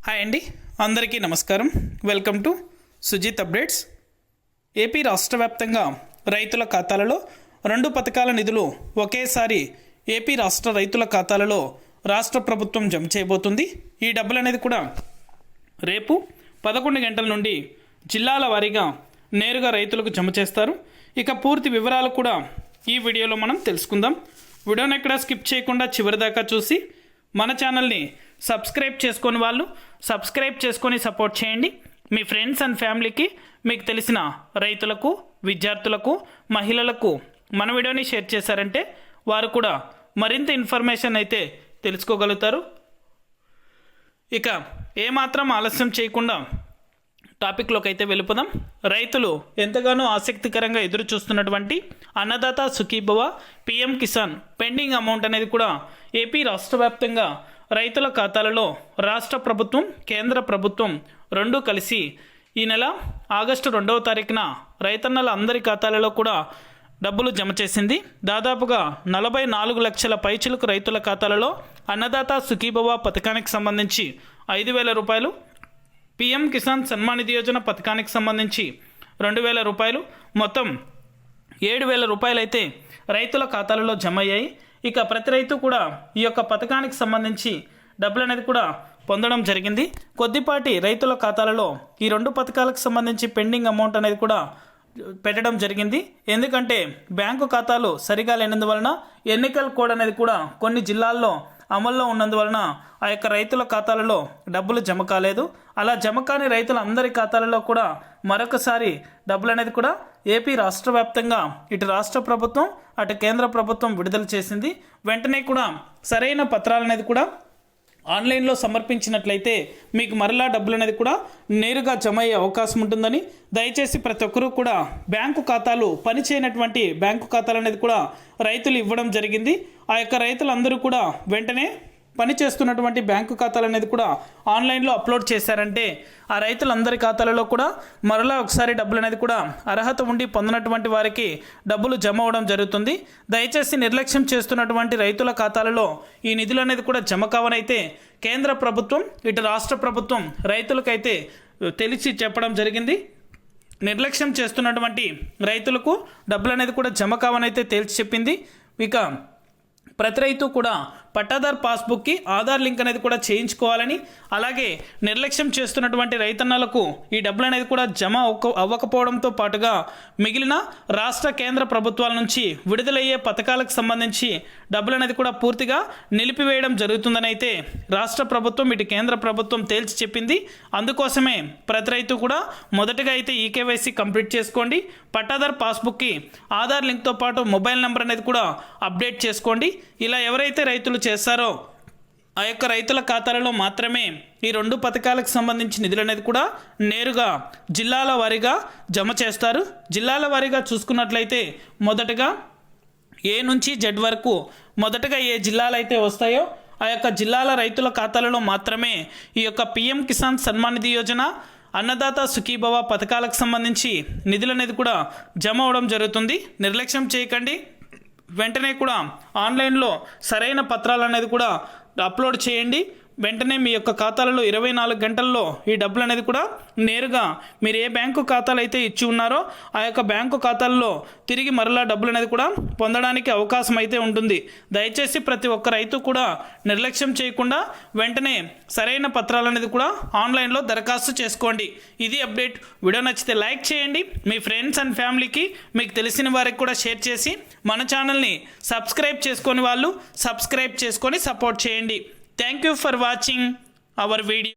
Hi అండి, అందరికీ నమస్కారం. Welcome to Sujith updates. AP రాష్ట్ర వ్యాప్తంగా రైతుల ఖాతాలలో 2 పథకాల నిధులు ఒకేసారి ఏపీ రాష్ట్ర రైతుల ఖాతాలలో రాష్ట్ర ప్రభుత్వం జమ చేయబోతుంది. ఈ డబ్బులు అనేది కూడా రేపు 11 గంటల నుండి జిల్లాల వారీగా నేరుగా రైతులకు జమ చేస్తారు. ఇక పూర్తి వివరాలు కూడా ఈ వీడియోలో మనం తెలుసుకుందాం. వీడియోని ఎక్కడ స్కిప్ చేయకుండా చివరిదాకా చూసి మన ఛానల్ని సబ్స్క్రైబ్ చేసుకొని వాళ్ళు సబ్స్క్రైబ్ చేసుకొని సపోర్ట్ చేయండి. మీ ఫ్రెండ్స్ అండ్ ఫ్యామిలీకి, మీకు తెలిసిన రైతులకు, విద్యార్థులకు, మహిళలకు మన వీడియోని షేర్ చేశారంటే వారు కూడా మరింత ఇన్ఫర్మేషన్ అయితే తెలుసుకోగలుగుతారు. ఇక ఏమాత్రం ఆలస్యం చేయకుండా టాపిక్లోకి అయితే వెళ్ళిపోదాం. రైతులు ఎంతగానో ఆసక్తికరంగా ఎదురు చూస్తున్నటువంటి Annadata Sukhibhava PM Kisan pending amount అనేది కూడా ఏపీ రాష్ట్ర వ్యాప్తంగా రైతుల ఖాతాలలో రాష్ట్ర ప్రభుత్వం, కేంద్ర ప్రభుత్వం రెండూ కలిసి ఈ నెల ఆగస్టు 2వ తారీఖున రైతన్నల అందరి ఖాతాలలో కూడా డబ్బులు జమ చేసింది. దాదాపుగా 44 లక్షల పైచిలుకు రైతుల ఖాతాలలో అన్నదాత సుఖీభవ పథకానికి సంబంధించి 5,000 రూపాయలు, పిఎం కిసాన్ సన్మాన్ నిధి యోజన పథకానికి సంబంధించి 2,000 రూపాయలు, మొత్తం 7,000 రూపాయలు అయితే రైతుల ఖాతాలలో జమ అయ్యాయి. ఇక ప్రతి రైతు కూడా ఈ యొక్క పథకానికి సంబంధించి డబ్బులు అనేది కూడా పొందడం జరిగింది. కొద్దిపాటి రైతుల ఖాతాలలో ఈ 2 పథకాలకు సంబంధించి పెండింగ్ అమౌంట్ అనేది కూడా పెట్టడం జరిగింది. ఎందుకంటే బ్యాంకు ఖాతాలు సరిగా లేనందువలన ఎన్నికల కోడ్ అనేది కూడా కొన్ని జిల్లాల్లో అమల్లో ఉన్నందువలన ఆ యొక్క రైతుల ఖాతాలలో డబ్బులు జమ కాలేదు. అలా జమ కాని రైతులందరి ఖాతాలలో కూడా మరొకసారి డబ్బులు అనేది కూడా ఏపీ రాష్ట్ర వ్యాప్తంగా ఇటు రాష్ట్ర ప్రభుత్వం అటు కేంద్ర ప్రభుత్వం విడుదల చేసింది. వెంటనే కూడా సరైన పత్రాలు అనేది కూడా ఆన్లైన్లో సమర్పించినట్లయితే మీకు మరలా డబ్బులు అనేది కూడా నేరుగా జమ అయ్యే అవకాశం ఉంటుందని దయచేసి ప్రతి ఒక్కరూ కూడా బ్యాంకు ఖాతాలు పనిచేయనటువంటి బ్యాంకు ఖాతాలు అనేది కూడా రైతులు ఇవ్వడం జరిగింది. ఆ యొక్క రైతులందరూ కూడా వెంటనే పనిచేస్తున్నటువంటి బ్యాంకు ఖాతాలు అనేది కూడా ఆన్లైన్లో అప్లోడ్ చేశారంటే ఆ రైతులందరి ఖాతాలలో కూడా మరలా ఒకసారి డబ్బులు అనేది కూడా అర్హత ఉండి పొందినటువంటి వారికి డబ్బులు జమ అవ్వడం జరుగుతుంది. దయచేసి నిర్లక్ష్యం చేస్తున్నటువంటి రైతుల ఖాతాలలో ఈ నిధులు అనేది కూడా జమ కావనైతే కేంద్ర ప్రభుత్వం ఇటు రాష్ట్ర ప్రభుత్వం రైతులకైతే తెలిసి చెప్పడం జరిగింది. నిర్లక్ష్యం చేస్తున్నటువంటి రైతులకు డబ్బులు అనేది కూడా జమ కావనైతే తేల్చి చెప్పింది. ఇక ప్రతి రైతు కూడా పట్టాదార్ పాస్బుక్కి ఆధార్ లింక్ అనేది కూడా చేయించుకోవాలని, అలాగే నిర్లక్ష్యం చేస్తున్నటువంటి రైతన్నలకు ఈ డబ్బులు అనేది కూడా జమ అవ్వకపోవడంతో పాటుగా మిగిలిన రాష్ట్ర కేంద్ర ప్రభుత్వాల నుంచి విడుదలయ్యే పథకాలకు సంబంధించి డబ్బులు అనేది కూడా పూర్తిగా నిలిపివేయడం జరుగుతుందని అయితే రాష్ట్ర ప్రభుత్వం ఇటు కేంద్ర ప్రభుత్వం తేల్చి చెప్పింది. అందుకోసమే ప్రతి రైతు కూడా మొదటగా అయితే ఈకేవైసీ కంప్లీట్ చేసుకోండి. పట్టాదార్ పాస్బుక్కి ఆధార్ లింక్తో పాటు మొబైల్ నెంబర్ అనేది కూడా అప్డేట్ చేసుకోండి. ఇలా ఎవరైతే రైతులు చేస్తారో ఆ యొక్క రైతుల ఖాతాలలో మాత్రమే ఈ 2 పథకాలకు సంబంధించి నిధులు అనేది కూడా నేరుగా జిల్లాల వారీగా జమ చేస్తారు. జిల్లాల వారీగా చూసుకున్నట్లయితే మొదటగా ఏ నుంచి జెడ్ వరకు మొదటగా ఏ జిల్లాలు అయితే వస్తాయో ఆ యొక్క జిల్లాల రైతుల ఖాతాలలో మాత్రమే ఈ యొక్క పిఎం కిసాన్ సన్మాన్ నిధి యోజన, అన్నదాత సుఖీభవ పథకాలకు సంబంధించి నిధులు అనేది కూడా జమ అవడం జరుగుతుంది. నిర్లక్ష్యం చేయకండి. వెంటనే కూడా ఆన్లైన్లో సరైన పత్రాలు అనేది కూడా అప్లోడ్ చేయండి. వెంటనే మీ యొక్క ఖాతాలలో 24 గంటల్లో ఈ డబ్బులు అనేది కూడా నేరుగా మీరు ఏ బ్యాంకు ఖాతాలు అయితే ఇచ్చి ఉన్నారో ఆ యొక్క బ్యాంకు ఖాతాల్లో తిరిగి మరలా డబ్బులు అనేది కూడా పొందడానికి అవకాశం అయితే ఉంటుంది. దయచేసి ప్రతి ఒక్క రైతు కూడా నిర్లక్ష్యం చేయకుండా వెంటనే సరైన పత్రాలు అనేది కూడా ఆన్లైన్లో దరఖాస్తు చేసుకోండి. ఇది అప్డేట్. వీడియో నచ్చితే లైక్ చేయండి. మీ ఫ్రెండ్స్ అండ్ ఫ్యామిలీకి, మీకు తెలిసిన వారికి కూడా షేర్ చేసి మన ఛానల్ని సబ్స్క్రైబ్ చేసుకొని వాళ్ళు సబ్స్క్రైబ్ చేసుకొని సపోర్ట్ చేయండి. Thank you for watching our video.